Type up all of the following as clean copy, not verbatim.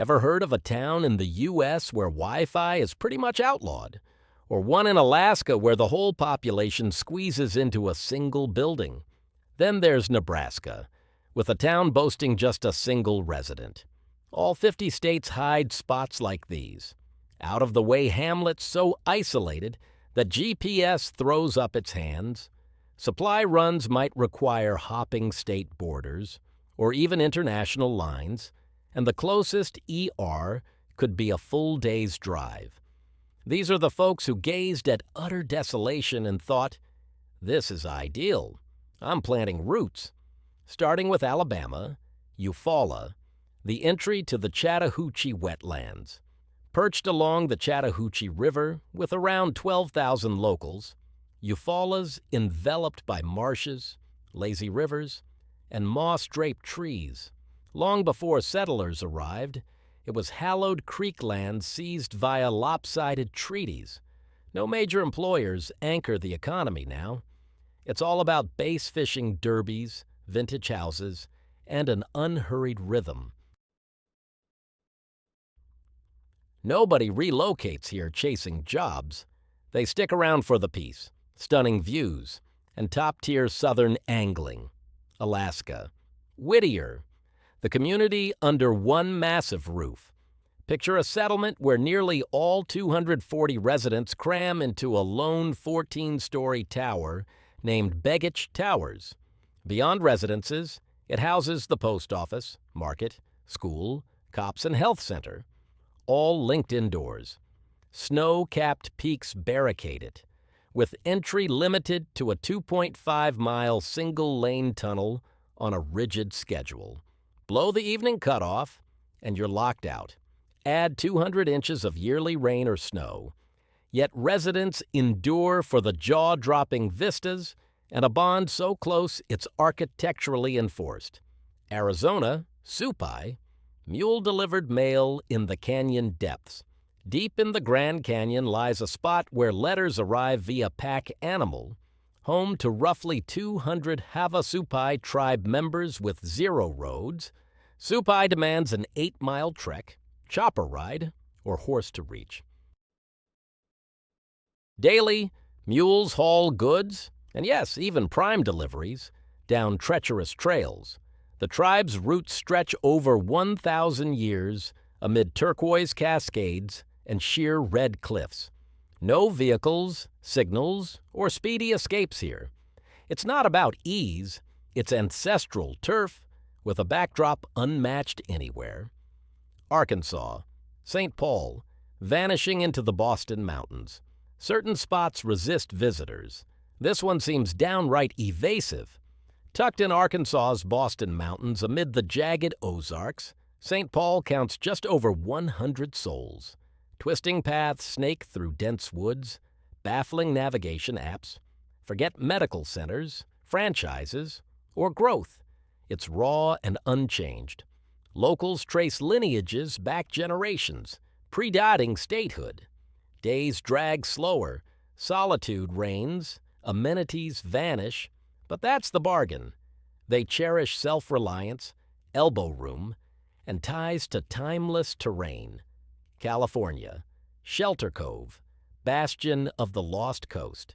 Ever heard of a town in the U.S. where Wi-Fi is pretty much outlawed? Or one in Alaska where the whole population squeezes into a single building? Then there's Nebraska, with a town boasting just a single resident. All 50 states hide spots like these. Out-of-the-way hamlets so isolated that GPS throws up its hands. Supply runs might require hopping state borders, or even international lines, and the closest ER could be a full day's drive. These are the folks who gazed at utter desolation and thought, "This is ideal. I'm planting roots." Starting with Alabama, Eufaula, the entry to the Chattahoochee wetlands. Perched along the Chattahoochee River with around 12,000 locals, Eufaula's enveloped by marshes, lazy rivers, and moss-draped trees. Long before settlers arrived, it was hallowed creek land seized via lopsided treaties. No major employers anchor the economy now. It's all about bass fishing derbies, vintage houses, and an unhurried rhythm. Nobody relocates here chasing jobs. They stick around for the peace, stunning views, and top-tier southern angling. Alaska. Whittier. The community under one massive roof. Picture a settlement where nearly all 240 residents cram into a lone 14-story tower named Begich Towers. Beyond residences, it houses the post office, market, school, cops, and health center, all linked indoors. Snow-capped peaks barricade it, with entry limited to a 2.5-mile single-lane tunnel on a rigid schedule. Blow the evening cutoff, and you're locked out. Add 200 inches of yearly rain or snow. Yet residents endure for the jaw-dropping vistas and a bond so close it's architecturally enforced. Arizona, Supai, mule-delivered mail in the canyon depths. Deep in the Grand Canyon lies a spot where letters arrive via pack animal, home to roughly 200 Havasupai tribe members with 0 roads. Supai demands an 8-mile trek, chopper ride, or horse to reach. Daily, mules haul goods, and yes, even prime deliveries, down treacherous trails. The tribe's roots stretch over 1,000 years amid turquoise cascades and sheer red cliffs. No vehicles, signals, or speedy escapes here. It's not about ease, it's ancestral turf with a backdrop unmatched anywhere. Arkansas, St. Paul, vanishing into the Boston Mountains. Certain spots resist visitors. This one seems downright evasive. Tucked in Arkansas's Boston Mountains amid the jagged Ozarks, St. Paul counts just over 100 souls. Twisting paths snake through dense woods, baffling navigation apps. Forget medical centers, franchises, or growth. It's raw and unchanged. Locals trace lineages back generations, predating statehood. Days drag slower, solitude reigns, amenities vanish, but that's the bargain. They cherish self-reliance, elbow room, and ties to timeless terrain. California, Shelter Cove, bastion of the Lost Coast.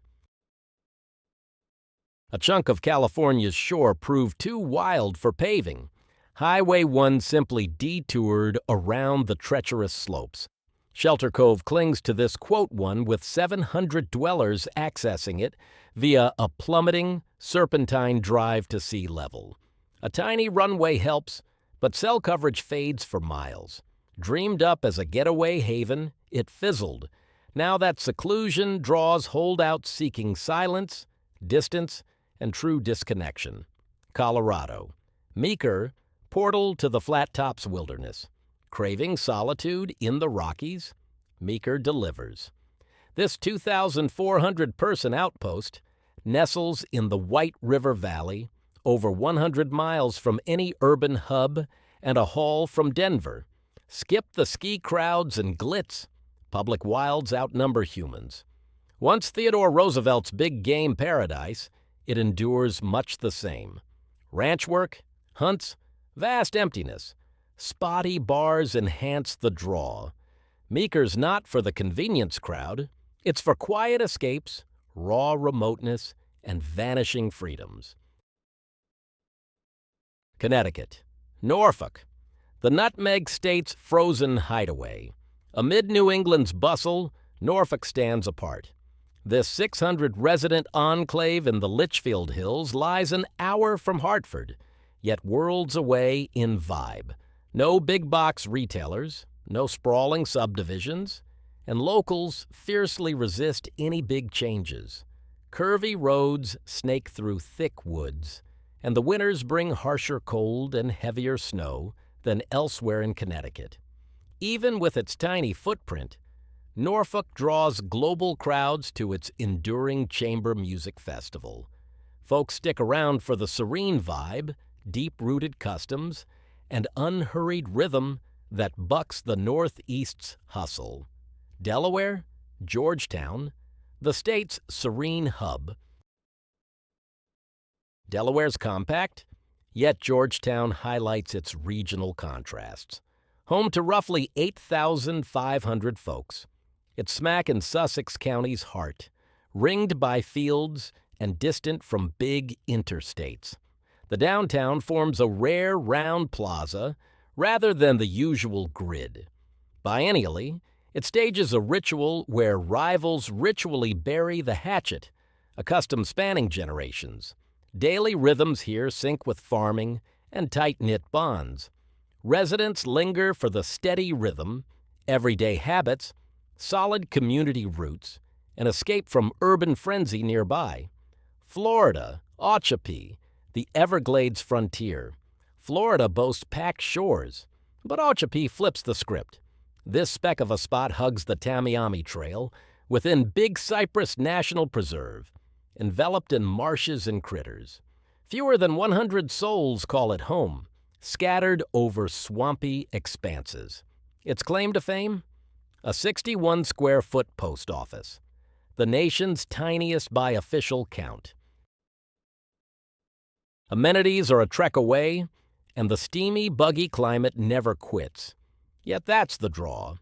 A chunk of California's shore proved too wild for paving. Highway 1 simply detoured around the treacherous slopes. Shelter Cove clings to this quote one with 700 dwellers accessing it via a plummeting, serpentine drive to sea level. A tiny runway helps, but cell coverage fades for miles. Dreamed up as a getaway haven, it fizzled. Now that seclusion draws holdouts seeking silence, distance, and true disconnection. Colorado. Meeker, portal to the Flat Tops wilderness. Craving solitude in the Rockies? Meeker delivers. This 2,400-person outpost nestles in the White River Valley, over 100 miles from any urban hub and a haul from Denver. Skip the ski crowds and glitz. Public wilds outnumber humans. Once Theodore Roosevelt's big game paradise, it endures much the same. Ranch work, hunts, vast emptiness. Spotty bars enhance the draw. Meeker's not for the convenience crowd. It's for quiet escapes, raw remoteness, and vanishing freedoms. Connecticut. Norfolk. The Nutmeg State's frozen hideaway. Amid New England's bustle, Norfolk stands apart. This 600-resident enclave in the Litchfield Hills lies an hour from Hartford, yet worlds away in vibe. No big-box retailers, no sprawling subdivisions, and locals fiercely resist any big changes. Curvy roads snake through thick woods, and the winters bring harsher cold and heavier snow than elsewhere in Connecticut. Even with its tiny footprint, Norfolk draws global crowds to its enduring chamber music festival. Folks stick around for the serene vibe, deep-rooted customs, and unhurried rhythm that bucks the Northeast's hustle. Delaware, Georgetown, the state's serene hub. Delaware's compact, yet Georgetown highlights its regional contrasts. Home to roughly 8,500 folks, it's smack in Sussex County's heart, ringed by fields and distant from big interstates. The downtown forms a rare round plaza rather than the usual grid. Biennially, it stages a ritual where rivals ritually bury the hatchet, a custom spanning generations. Daily rhythms here sync with farming and tight-knit bonds. Residents linger for the steady rhythm, everyday habits, solid community roots, and escape from urban frenzy nearby. Florida, Ochapee, the Everglades frontier. Florida boasts packed shores, but Ochapee flips the script. This speck of a spot hugs the Tamiami Trail within Big Cypress National Preserve, enveloped in marshes and critters. Fewer than 100 souls call it home, scattered over swampy expanses. Its claim to fame? A 61-square-foot post office, the nation's tiniest by official count. Amenities are a trek away, and the steamy, buggy climate never quits. Yet that's the draw.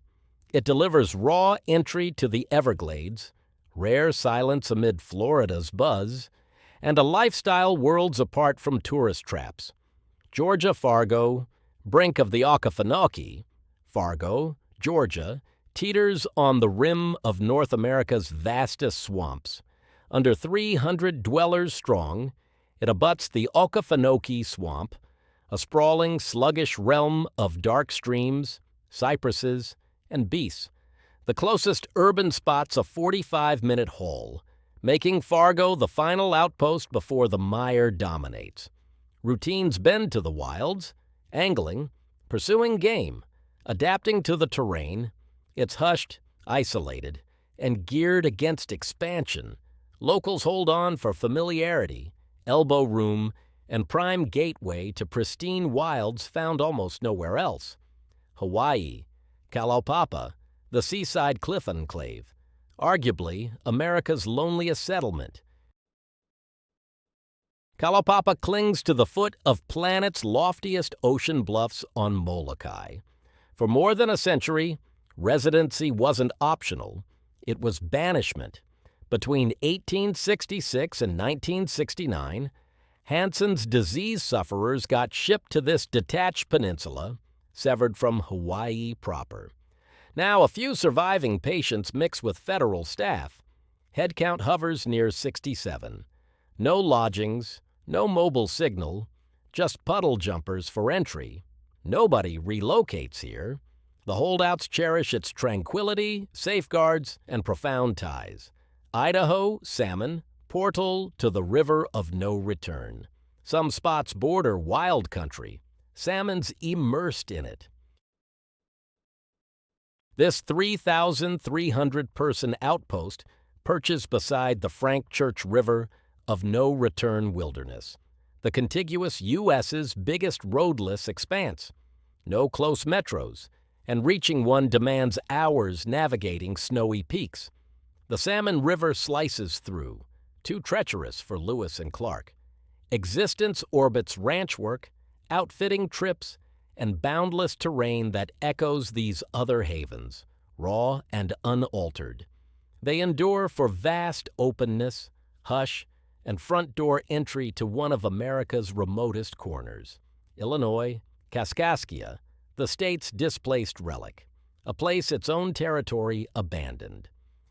It delivers raw entry to the Everglades, rare silence amid Florida's buzz, and a lifestyle worlds apart from tourist traps. Georgia Fargo, brink of the Occofanockie, Fargo, Georgia, teeters on the rim of North America's vastest swamps. Under 300 dwellers strong, it abuts the Occofanockie Swamp, a sprawling, sluggish realm of dark streams, cypresses, and beasts. The closest urban spot's a 45-minute haul, making Fargo the final outpost before the mire dominates. Routines bend to the wilds, angling, pursuing game, adapting to the terrain. It's hushed, isolated, and geared against expansion. Locals hold on for familiarity, elbow room, and prime gateway to pristine wilds found almost nowhere else. Hawaii, Kalaupapa, the seaside cliff enclave, arguably America's loneliest settlement. Kalaupapa clings to the foot of planet's loftiest ocean bluffs on Molokai. For more than a century, residency wasn't optional, it was banishment. Between 1866 and 1969, Hansen's disease sufferers got shipped to this detached peninsula, severed from Hawaii proper. Now, a few surviving patients mix with federal staff. Headcount hovers near 67. No lodgings, no mobile signal, just puddle jumpers for entry. Nobody relocates here. The holdouts cherish its tranquility, safeguards, and profound ties. Idaho, salmon, portal to the river of no return. Some spots border wild country. Salmon's immersed in it. This 3,300-person outpost perches beside the Frank Church River of no-return wilderness, the contiguous U.S.'s biggest roadless expanse. No close metros, and reaching one demands hours navigating snowy peaks. The Salmon River slices through, too treacherous for Lewis and Clark. Existence orbits ranch work, outfitting trips, and boundless terrain that echoes these other havens, raw and unaltered. They endure for vast openness, hush, and front door entry to one of America's remotest corners. Illinois, Kaskaskia, the state's displaced relic, a place its own territory abandoned.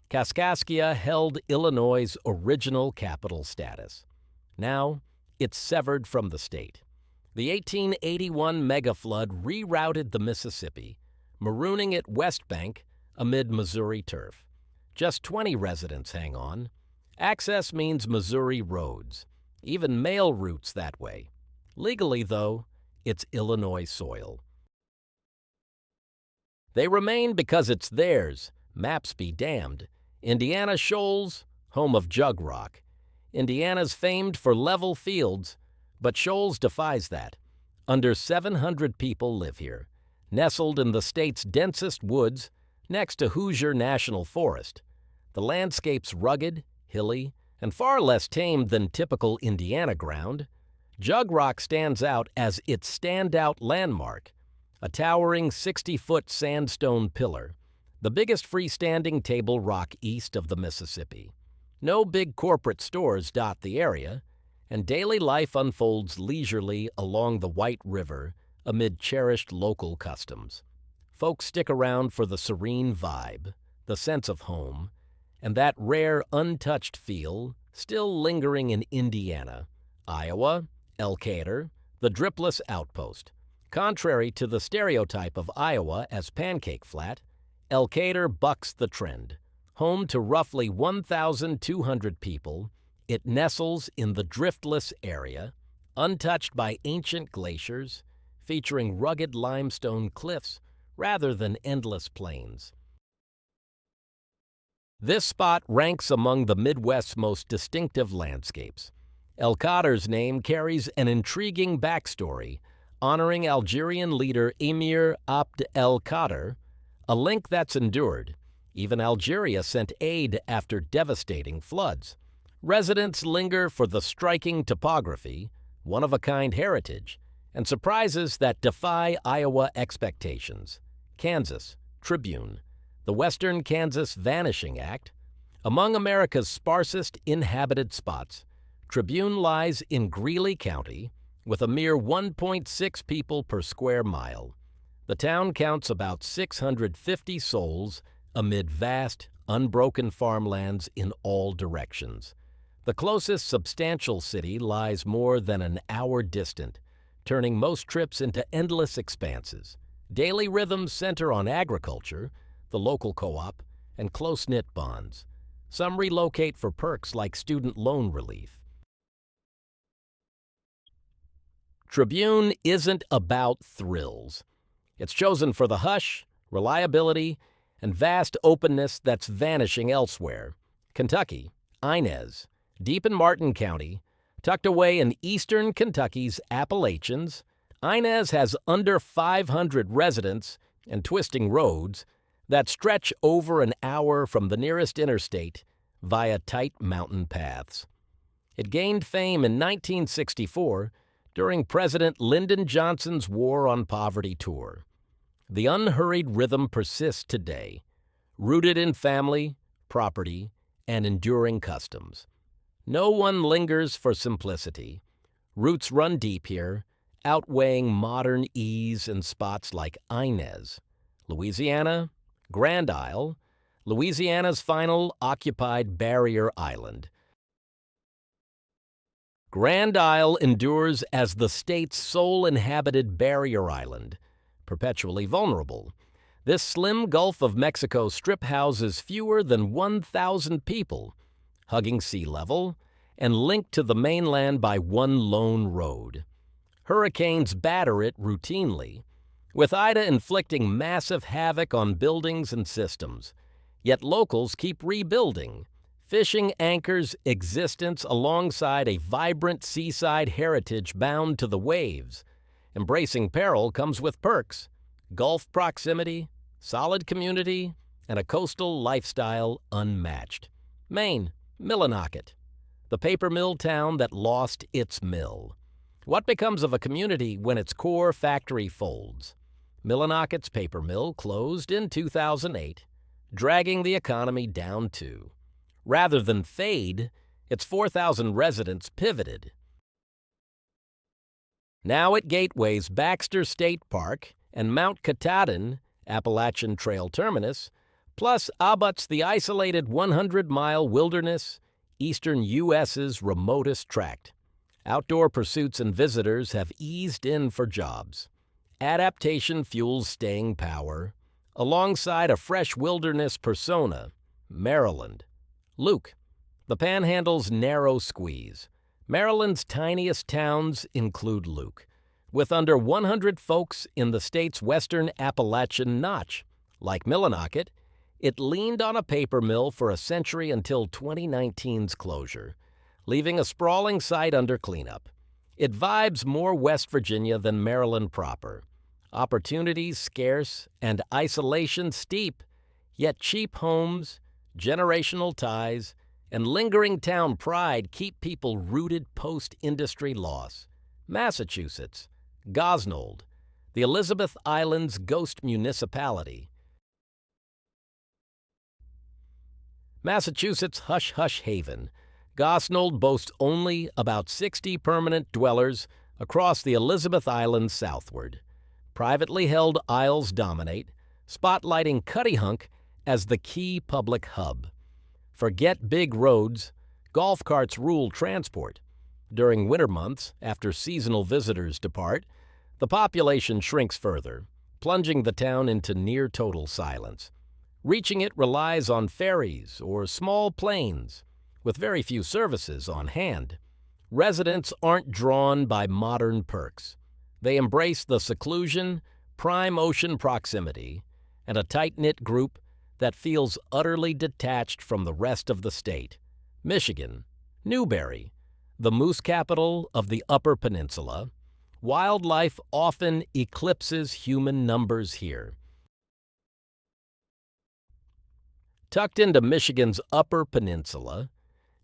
Kaskaskia held Illinois' original capital status. Now, it's severed from the state. The 1881 megaflood rerouted the Mississippi, marooning it west bank amid Missouri turf. Just 20 residents hang on. Access means Missouri roads, even mail routes that way. Legally, though, it's Illinois soil. They remain because it's theirs, maps be damned. Indiana Shoals, home of Jug Rock. Indiana's famed for level fields, but Shoals defies that. Under 700 people live here, nestled in the state's densest woods next to Hoosier National Forest. The landscape's rugged, hilly, and far less tame than typical Indiana ground. Jug Rock stands out as its standout landmark, a towering 60-foot sandstone pillar, the biggest freestanding table rock east of the Mississippi. No big corporate stores dot the area, and daily life unfolds leisurely along the White River amid cherished local customs. Folks stick around for the serene vibe, the sense of home, and that rare untouched feel still lingering in Indiana, Iowa, Elkader, the dripless outpost. Contrary to the stereotype of Iowa as pancake flat, Elkader bucks the trend. Home to roughly 1,200 people, it nestles in the driftless area, untouched by ancient glaciers, featuring rugged limestone cliffs rather than endless plains. This spot ranks among the Midwest's most distinctive landscapes. Elkader's name carries an intriguing backstory, honoring Algerian leader Emir Abd el-Kader, a link that's endured. Even Algeria sent aid after devastating floods. Residents linger for the striking topography, one-of-a-kind heritage, and surprises that defy Iowa expectations. Kansas, Tribune, the Western Kansas Vanishing Act. Among America's sparsest inhabited spots, Tribune lies in Greeley County with a mere 1.6 people per square mile. The town counts about 650 souls amid vast, unbroken farmlands in all directions. The closest substantial city lies more than an hour distant, turning most trips into endless expanses. Daily rhythms center on agriculture, the local co-op, and close-knit bonds. Some relocate for perks like student loan relief. Tribune isn't about thrills. It's chosen for the hush, reliability, and vast openness that's vanishing elsewhere. Kentucky, Inez, deep in Martin County, tucked away in eastern Kentucky's Appalachians, Inez has under 500 residents and twisting roads that stretch over an hour from the nearest interstate via tight mountain paths. It gained fame in 1964 during President Lyndon Johnson's War on Poverty tour. The unhurried rhythm persists today, rooted in family, property, and enduring customs. No one lingers for simplicity. Roots run deep here, outweighing modern ease in spots like Inez, Louisiana, Grand Isle, Louisiana's final occupied barrier island. Grand Isle endures as the state's sole inhabited barrier island, perpetually vulnerable. This slim Gulf of Mexico strip houses fewer than 1,000 people, hugging sea level, and linked to the mainland by one lone road. Hurricanes batter it routinely, with Ida inflicting massive havoc on buildings and systems. Yet locals keep rebuilding. Fishing anchors existence alongside a vibrant seaside heritage bound to the waves. Embracing peril comes with perks: Gulf proximity, solid community, and a coastal lifestyle unmatched. Maine, Millinocket, the paper mill town that lost its mill. What becomes of a community when its core factory folds? Millinocket's paper mill closed in 2008, dragging the economy down too. Rather than fade, its 4,000 residents pivoted. Now at Gateway's Baxter State Park and Mount Katahdin, Appalachian Trail terminus, plus abuts the isolated 100-mile wilderness, eastern U.S.'s remotest tract. Outdoor pursuits and visitors have eased in for jobs. Adaptation fuels staying power, alongside a fresh wilderness persona, Maryland. Luke, the Panhandle's narrow squeeze. Maryland's tiniest towns include Luke, with under 100 folks in the state's western Appalachian notch. Like Millinocket, it leaned on a paper mill for a century until 2019's closure, leaving a sprawling site under cleanup. It vibes more West Virginia than Maryland proper. Opportunities scarce and isolation steep, yet cheap homes, generational ties, and lingering town pride keep people rooted post-industry loss. Massachusetts, Gosnold, the Elizabeth Island's ghost municipality. Massachusetts' hush-hush haven, Gosnold boasts only about 60 permanent dwellers across the Elizabeth Island southward. Privately held isles dominate, spotlighting Cuttyhunk as the key public hub. Forget big roads, golf carts rule transport. During winter months, after seasonal visitors depart, the population shrinks further, plunging the town into near-total silence. Reaching it relies on ferries or small planes, with very few services on hand. Residents aren't drawn by modern perks. They embrace the seclusion, prime ocean proximity, and a tight-knit group that feels utterly detached from the rest of the state. Michigan, Newberry, the moose capital of the Upper Peninsula. Wildlife often eclipses human numbers here. Tucked into Michigan's Upper Peninsula,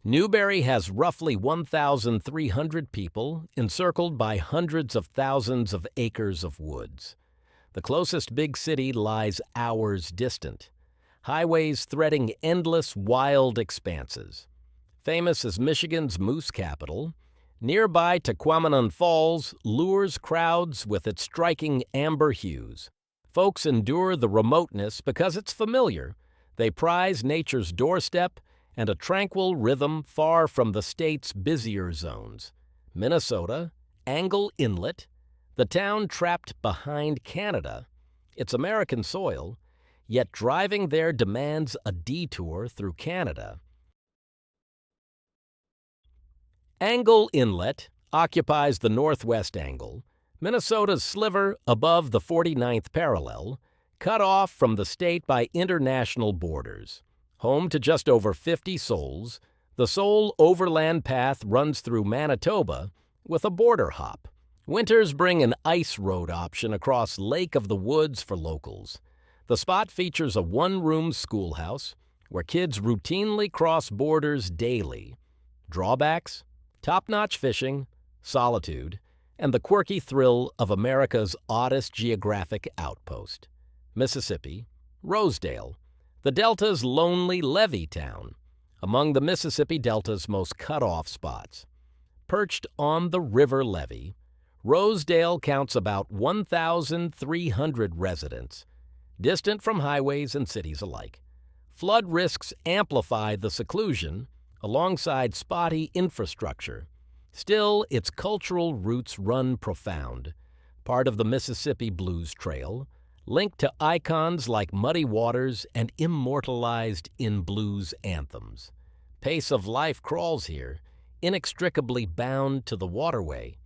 Newberry has roughly 1,300 people encircled by hundreds of thousands of acres of woods. The closest big city lies hours distant, highways threading endless wild expanses. Famous as Michigan's moose capital, nearby Tequamanon Falls lures crowds with its striking amber hues. Folks endure the remoteness because it's familiar. They prize nature's doorstep and a tranquil rhythm far from the state's busier zones. Minnesota, Angle Inlet, the town trapped behind Canada. It's American soil, yet driving there demands a detour through Canada. Angle Inlet occupies the northwest angle, Minnesota's sliver above the 49th parallel, cut off from the state by international borders. Home to just over 50 souls, the sole overland path runs through Manitoba with a border hop. Winters bring an ice road option across Lake of the Woods for locals. The spot features a one-room schoolhouse where kids routinely cross borders daily. Drawbacks? Top-notch fishing, solitude, and the quirky thrill of America's oddest geographic outpost. Mississippi, Rosedale, the Delta's lonely levee town, among the Mississippi Delta's most cut-off spots. Perched on the river levee, Rosedale counts about 1,300 residents, distant from highways and cities alike. Flood risks amplify the seclusion alongside spotty infrastructure. Still, its cultural roots run profound, part of the Mississippi Blues Trail, linked to icons like Muddy Waters and immortalized in blues anthems. Pace of life crawls here, inextricably bound to the waterway.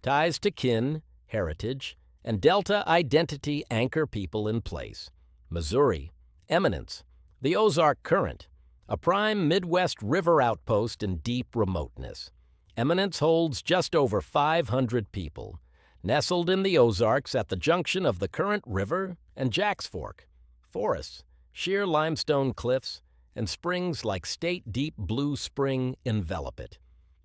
Ties to kin, heritage, and Delta identity anchor people in place. Missouri, Eminence, the Ozark Current, a prime Midwest river outpost in deep remoteness. Eminence holds just over 500 people, nestled in the Ozarks at the junction of the Current River and Jack's Fork. Forests, sheer limestone cliffs, and springs like state-deep Blue Spring envelop it.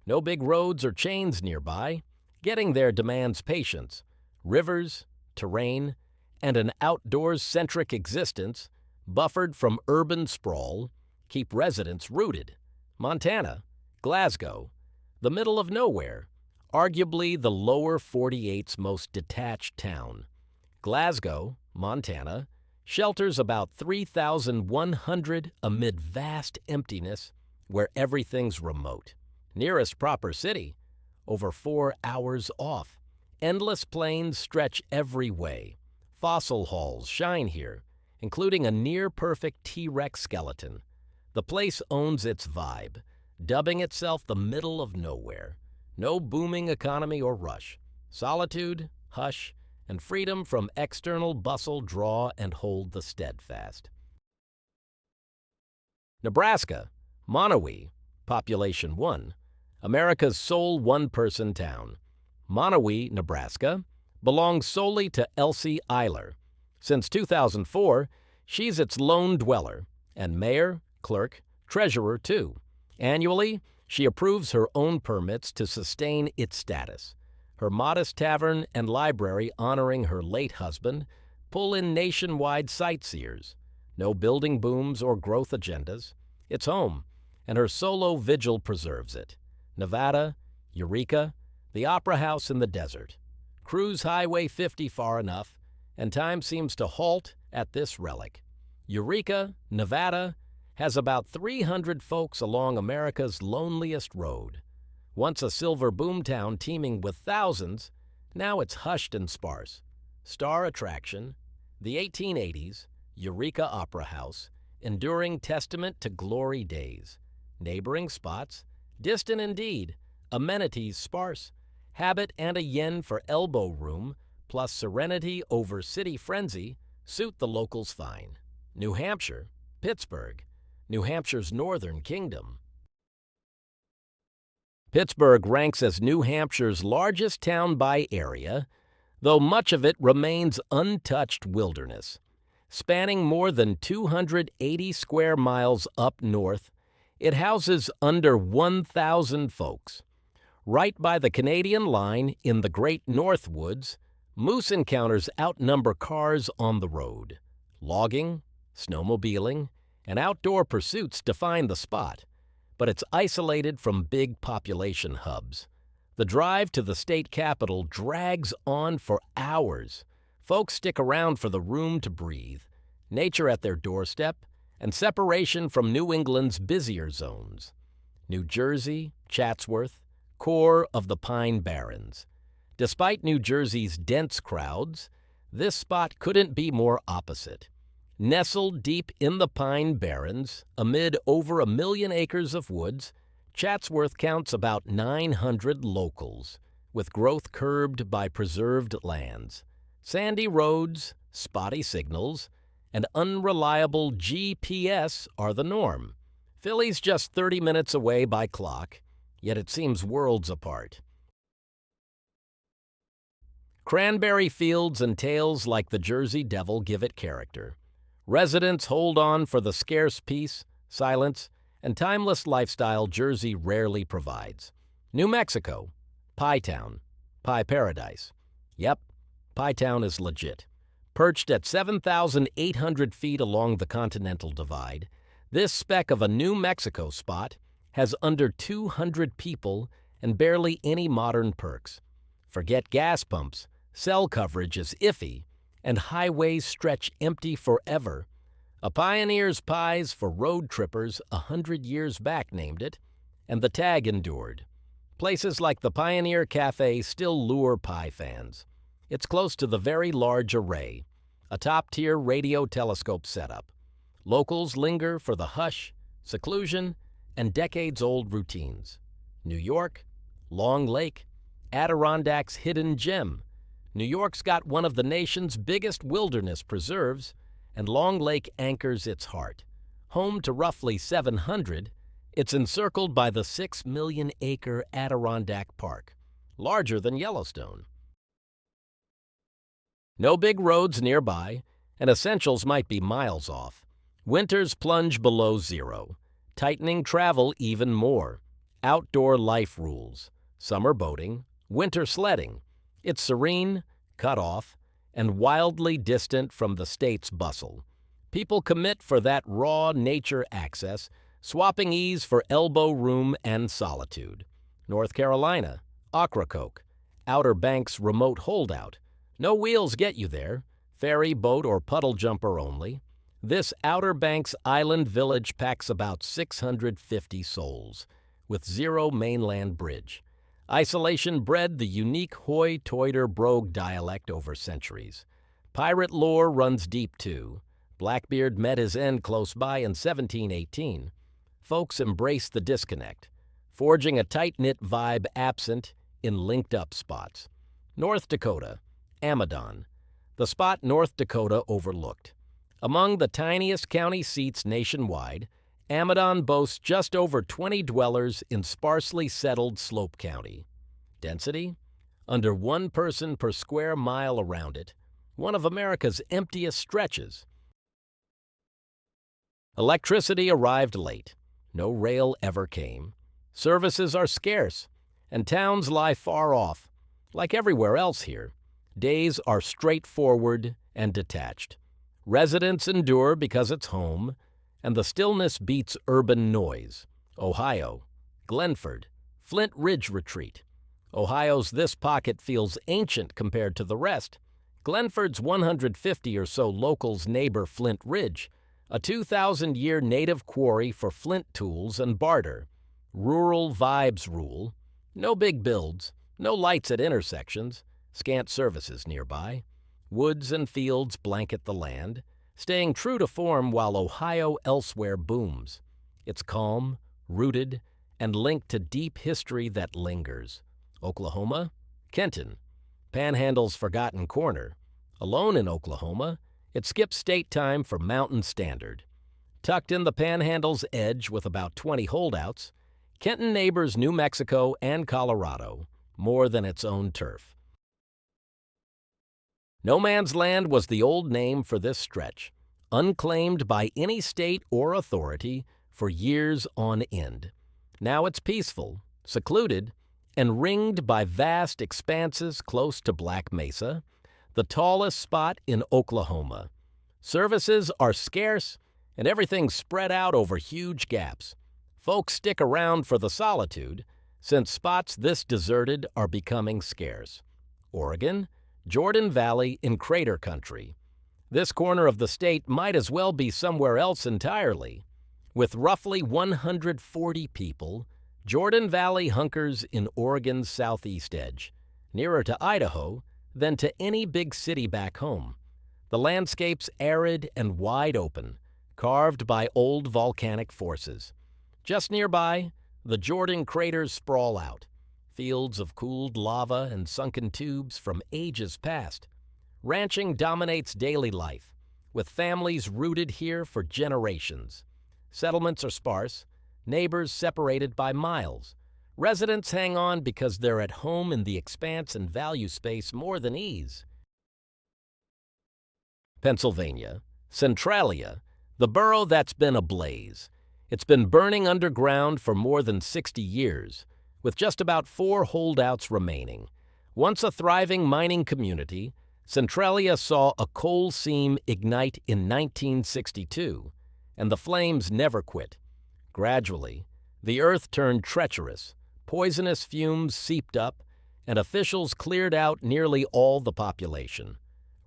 No big roads or chains nearby. Getting there demands patience, rivers, terrain, and an outdoors-centric existence buffered from urban sprawl keep residents rooted. Montana, Glasgow, the middle of nowhere, arguably the lower 48's most detached town. Glasgow, Montana, shelters about 3,100 amid vast emptiness where everything's remote. Nearest proper city, over 4 hours off. Endless plains stretch every way. Fossil halls shine here, including a near-perfect T-Rex skeleton. The place owns its vibe, dubbing itself the middle of nowhere. No booming economy or rush. Solitude, hush, and freedom from external bustle draw and hold the steadfast. Nebraska, Monowi, population 1, America's sole one-person town. Monowi, Nebraska, belongs solely to Elsie Eiler. Since 2004, she's its lone dweller, and mayor, clerk, treasurer too. Annually, she approves her own permits to sustain its status. Her modest tavern and library honoring her late husband pull in nationwide sightseers. No building booms or growth agendas. It's home, and her solo vigil preserves it. Nevada, Eureka, the Opera House in the desert. Cruise Highway 50 far enough, and time seems to halt at this relic. Eureka, Nevada, has about 300 folks along America's loneliest road. Once a silver boomtown teeming with thousands, now it's hushed and sparse. Star attraction, the 1880s, Eureka Opera House, enduring testament to glory days. Neighboring spots, distant indeed, amenities sparse, habit and a yen for elbow room, plus serenity over city frenzy, suit the locals fine. New Hampshire, Pittsburgh, New Hampshire's northern kingdom. Pittsburgh ranks as New Hampshire's largest town by area, though much of it remains untouched wilderness. Spanning more than 280 square miles up north, it houses under 1,000 folks. Right by the Canadian line in the Great North Woods, moose encounters outnumber cars on the road. Logging, snowmobiling, and outdoor pursuits define the spot, but it's isolated from big population hubs. The drive to the state capital drags on for hours. Folks stick around for the room to breathe, nature at their doorstep, and separation from New England's busier zones. New Jersey, Chatsworth, core of the Pine Barrens. Despite New Jersey's dense crowds, this spot couldn't be more opposite. Nestled deep in the Pine Barrens, amid over 1 million acres of woods, Chatsworth counts about 900 locals, with growth curbed by preserved lands. Sandy roads, spotty signals, and unreliable GPS are the norm. Philly's just 30 minutes away by clock, yet it seems worlds apart. Cranberry fields and tales like the Jersey Devil give it character. Residents hold on for the scarce peace, silence, and timeless lifestyle Jersey rarely provides. New Mexico, Pie Town, Pie Paradise. Yep, Pie Town is legit. Perched at 7,800 feet along the Continental Divide, this speck of a New Mexico spot has under 200 people and barely any modern perks. Forget gas pumps, cell coverage is iffy, and highways stretch empty forever. A pioneer's pies for road trippers 100 years back named it, and the tag endured. Places like the Pioneer Cafe still lure pie fans. It's close to the Very Large Array, a top-tier radio telescope setup. Locals linger for the hush, seclusion, and decades-old routines. New York, Long Lake, Adirondacks' hidden gem. New York's got one of the nation's biggest wilderness preserves, and Long Lake anchors its heart. Home to roughly 700, it's encircled by the 6 million-acre Adirondack Park, larger than Yellowstone. No big roads nearby, and essentials might be miles off. Winters plunge below zero, tightening travel even more. Outdoor life rules, summer boating, winter sledding. It's serene, cut off, and wildly distant from the state's bustle. People commit for that raw nature access, swapping ease for elbow room and solitude. North Carolina, Ocracoke, Outer Banks remote holdout. No wheels get you there, ferry, boat, or puddle jumper only. This Outer Banks island village packs about 650 souls, with zero mainland bridge. Isolation bred the unique Hoy-Toider-Brogue dialect over centuries. Pirate lore runs deep, too. Blackbeard met his end close by in 1718. Folks embrace the disconnect, forging a tight-knit vibe absent in linked-up spots. North Dakota, Amadon, the spot North Dakota overlooked. Among the tiniest county seats nationwide, Amadon boasts just over 20 dwellers in sparsely settled Slope County. Density? Under 1 person per square mile around it, one of America's emptiest stretches. Electricity arrived late. No rail ever came. Services are scarce, and towns lie far off. Like everywhere else here, days are straightforward and detached. Residents endure because it's home, and the stillness beats urban noise. Ohio, Glenford, Flint Ridge Retreat. Ohio's this pocket feels ancient compared to the rest. Glenford's 150 or so locals neighbor Flint Ridge, a 2,000-year native quarry for flint tools and barter. Rural vibes rule. No big builds, no lights at intersections, scant services nearby. Woods and fields blanket the land, staying true to form while Ohio elsewhere booms. It's calm, rooted, and linked to deep history that lingers. Oklahoma, Kenton, Panhandle's forgotten corner. Alone in Oklahoma, it skips state time for Mountain Standard. Tucked in the Panhandle's edge with about 20 holdouts, Kenton neighbors New Mexico and Colorado, more than its own turf. No Man's Land was the old name for this stretch, unclaimed by any state or authority for years on end. Now it's peaceful, secluded, and ringed by vast expanses close to Black Mesa, the tallest spot in Oklahoma. Services are scarce, and everything's spread out over huge gaps. Folks stick around for the solitude, since spots this deserted are becoming scarce. Oregon, Jordan Valley in Crater Country. This corner of the state might as well be somewhere else entirely. With roughly 140 people, Jordan Valley hunkers in Oregon's southeast edge, nearer to Idaho than to any big city back home. The landscape's arid and wide open, carved by old volcanic forces. Just nearby, the Jordan craters sprawl out, fields of cooled lava and sunken tubes from ages past. Ranching dominates daily life, with families rooted here for generations. Settlements are sparse, neighbors separated by miles. Residents hang on because they're at home in the expanse and value space more than ease. Pennsylvania, Centralia, the borough that's been ablaze. It's been burning underground for more than 60 years, with just about 4 holdouts remaining. Once a thriving mining community, Centralia saw a coal seam ignite in 1962, and the flames never quit. Gradually, the earth turned treacherous, poisonous fumes seeped up, and officials cleared out nearly all the population.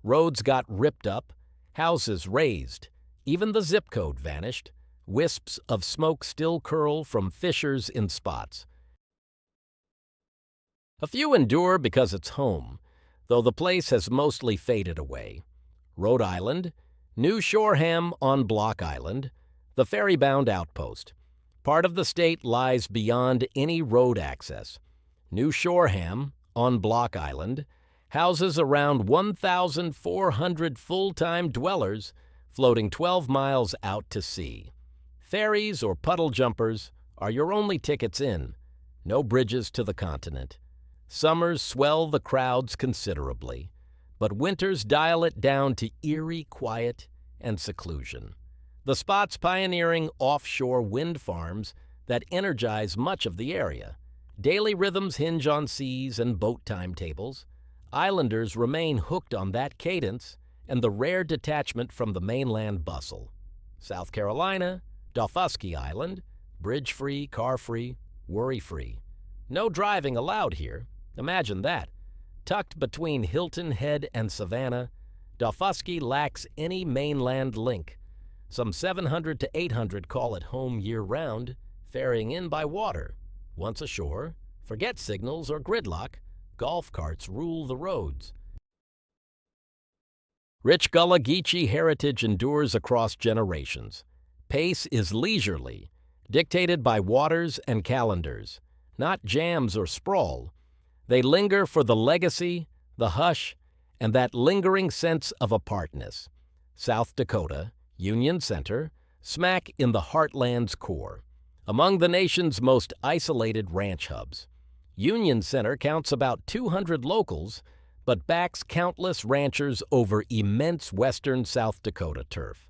Roads got ripped up, houses razed, even the zip code vanished. Wisps of smoke still curl from fissures in spots. A few endure because it's home, though the place has mostly faded away. Rhode Island, New Shoreham on Block Island, the ferry-bound outpost. Part of the state lies beyond any road access. New Shoreham on Block Island houses around 1,400 full-time dwellers floating 12 miles out to sea. Ferries or puddle jumpers are your only tickets in. No bridges to the continent. Summers swell the crowds considerably, but winters dial it down to eerie quiet and seclusion. The spot's pioneering offshore wind farms that energize much of the area. Daily rhythms hinge on seas and boat timetables. Islanders remain hooked on that cadence and the rare detachment from the mainland bustle. South Carolina, Daufuskie Island, bridge-free, car-free, worry-free. No driving allowed here. Imagine that. Tucked between Hilton Head and Savannah, Daufuskie lacks any mainland link. Some 700 to 800 call it home year-round, ferrying in by water. Once ashore, forget signals or gridlock, golf carts rule the roads. Rich Gullah Geechee heritage endures across generations. Pace is leisurely, dictated by waters and calendars, not jams or sprawl. They linger for the legacy, the hush, and that lingering sense of apartness. South Dakota, Union Center, smack in the heartland's core, among the nation's most isolated ranch hubs. Union Center counts about 200 locals, but backs countless ranchers over immense western South Dakota turf.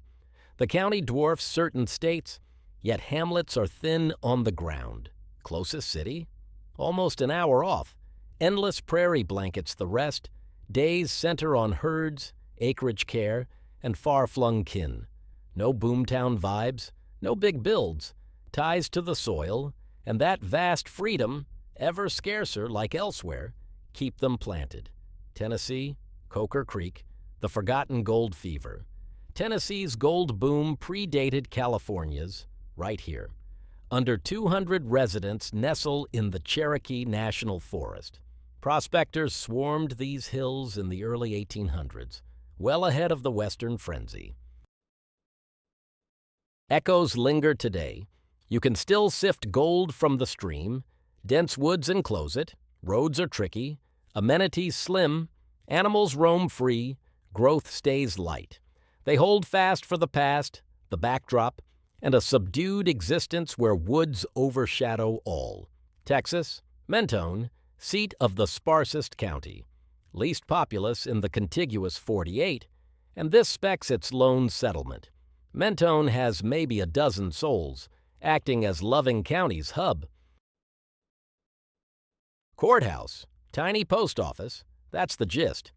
The county dwarfs certain states, yet hamlets are thin on the ground. Closest city? Almost an hour off. Endless prairie blankets the rest. Days center on herds, acreage care, and far-flung kin. No boomtown vibes, no big builds, ties to the soil, and that vast freedom, ever scarcer like elsewhere, keep them planted. Tennessee, Coker Creek, the forgotten gold fever. Tennessee's gold boom predated California's, right here. Under 200 residents nestle in the Cherokee National Forest. Prospectors swarmed these hills in the early 1800s, well ahead of the Western frenzy. Echoes linger today. You can still sift gold from the stream. Dense woods enclose it. Roads are tricky. Amenities slim. Animals roam free. Growth stays light. They hold fast for the past, the backdrop, and a subdued existence where woods overshadow all. Texas, Mentone, seat of the sparsest county. Least populous in the contiguous 48, and this specs its lone settlement. Mentone has maybe a dozen souls, acting as Loving County's hub. Courthouse, tiny post office, that's the gist.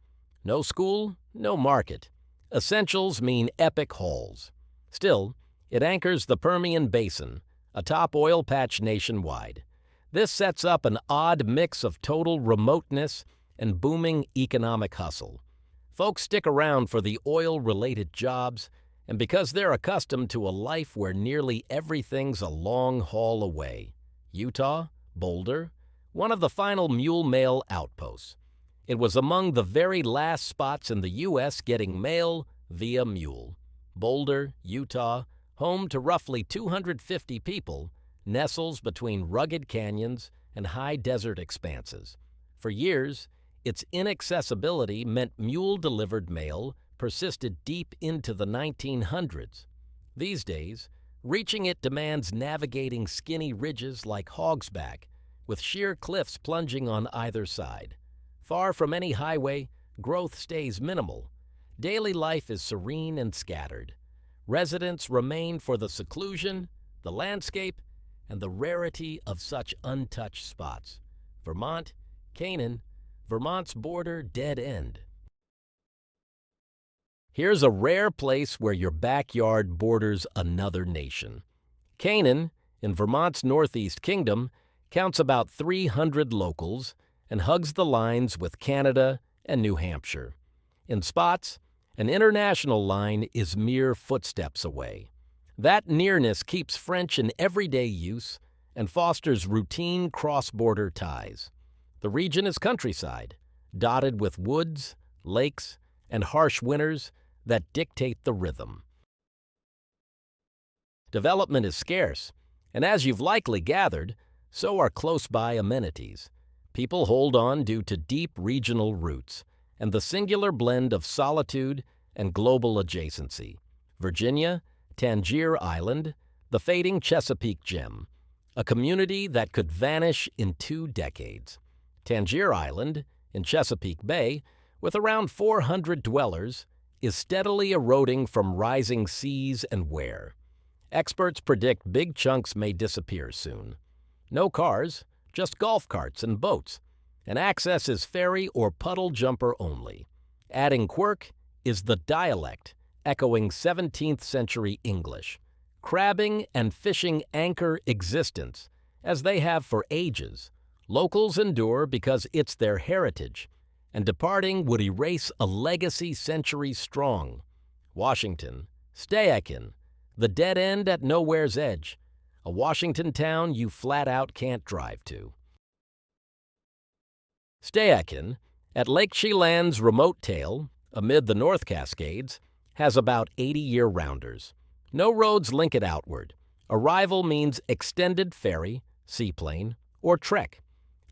No school, no market. Essentials mean epic hauls. Still, it anchors the Permian Basin, a top oil patch nationwide. This sets up an odd mix of total remoteness and booming economic hustle. Folks stick around for the oil-related jobs, and because they're accustomed to a life where nearly everything's a long haul away. Utah, Boulder, one of the final mule mail outposts. It was among the very last spots in the U.S. getting mail via mule. Boulder, Utah, home to roughly 250 people, nestles between rugged canyons and high desert expanses. For years, its inaccessibility meant mule-delivered mail persisted deep into the 1900s. These days, reaching it demands navigating skinny ridges like Hogsback, with sheer cliffs plunging on either side. Far from any highway, growth stays minimal. Daily life is serene and scattered. Residents remain for the seclusion, the landscape, and the rarity of such untouched spots. Vermont, Canaan, Vermont's border dead end. Here's a rare place where your backyard borders another nation. Canaan, in Vermont's Northeast Kingdom, counts about 300 locals and hugs the lines with Canada and New Hampshire. In spots, an international line is mere footsteps away. That nearness keeps French in everyday use and fosters routine cross-border ties. The region is countryside, dotted with woods, lakes, and harsh winters that dictate the rhythm. Development is scarce, and as you've likely gathered, so are close-by amenities. People hold on due to deep regional roots and the singular blend of solitude and global adjacency. Virginia, Tangier Island, the fading Chesapeake gem, a community that could vanish in 2 decades. Tangier Island, in Chesapeake Bay, with around 400 dwellers, is steadily eroding from rising seas and wear. Experts predict big chunks may disappear soon. No cars, just golf carts and boats, and access is ferry or puddle jumper only. Adding quirk is the dialect, echoing 17th century English. Crabbing and fishing anchor existence, as they have for ages. Locals endure because it's their heritage, and departing would erase a legacy centuries strong. Washington, Stehekin, the dead end at nowhere's edge, a Washington town you flat out can't drive to. Stehekin, at Lake Chelan's remote tail, amid the North Cascades, has about 80 year-rounders. No roads link it outward. Arrival means extended ferry, seaplane, or trek.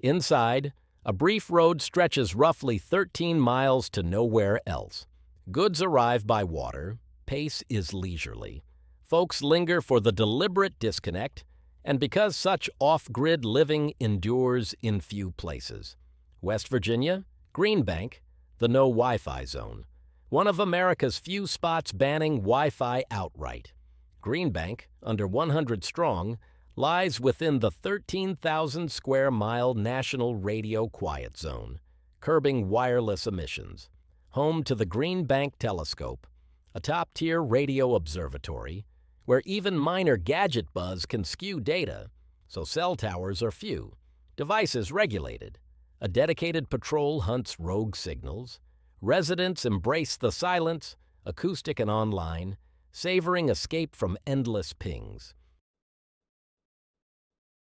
Inside, a brief road stretches roughly 13 miles to nowhere else. Goods arrive by water. Pace is leisurely. Folks linger for the deliberate disconnect, and because such off-grid living endures in few places. West Virginia, Greenbank, the no Wi-Fi zone. One of America's few spots banning Wi-Fi outright. Greenbank, under 100 strong, lies within the 13,000 square mile National Radio Quiet Zone, curbing wireless emissions. Home to the Greenbank Telescope, a top-tier radio observatory, where even minor gadget buzz can skew data, so cell towers are few, devices regulated. A dedicated patrol hunts rogue signals. Residents embrace the silence, acoustic and online, savoring escape from endless pings.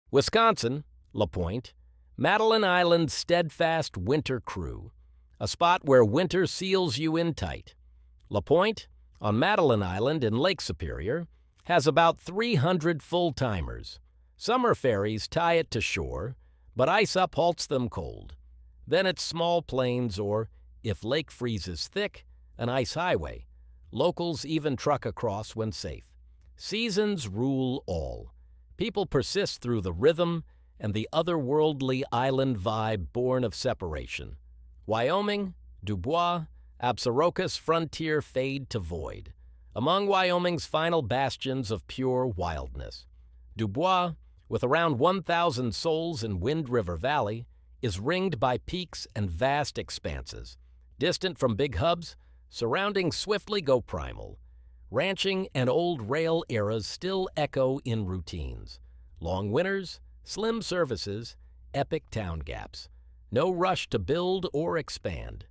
Wisconsin, La Pointe, Madeline Island's steadfast winter crew, a spot where winter seals you in tight. La Pointe, on Madeline Island in Lake Superior, has about 300 full-timers. Summer ferries tie it to shore, but ice up halts them cold. Then it's small plains or, if lake freezes thick, an ice highway. Locals even truck across when safe. Seasons rule all. People persist through the rhythm and the otherworldly island vibe born of separation. Wyoming, Dubois, Absaroka's frontier fade to void. Among Wyoming's final bastions of pure wildness, Dubois, with around 1,000 souls in Wind River Valley, is ringed by peaks and vast expanses. Distant from big hubs, surroundings swiftly go primal. Ranching and old rail eras still echo in routines. Long winters, slim services, epic town gaps. No rush to build or expand.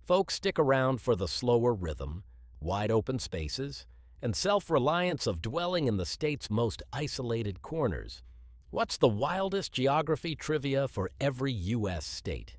Folks stick around for the slower rhythm, wide open spaces, and self-reliance of dwelling in the state's most isolated corners. What's the wildest geography trivia for every U.S. state?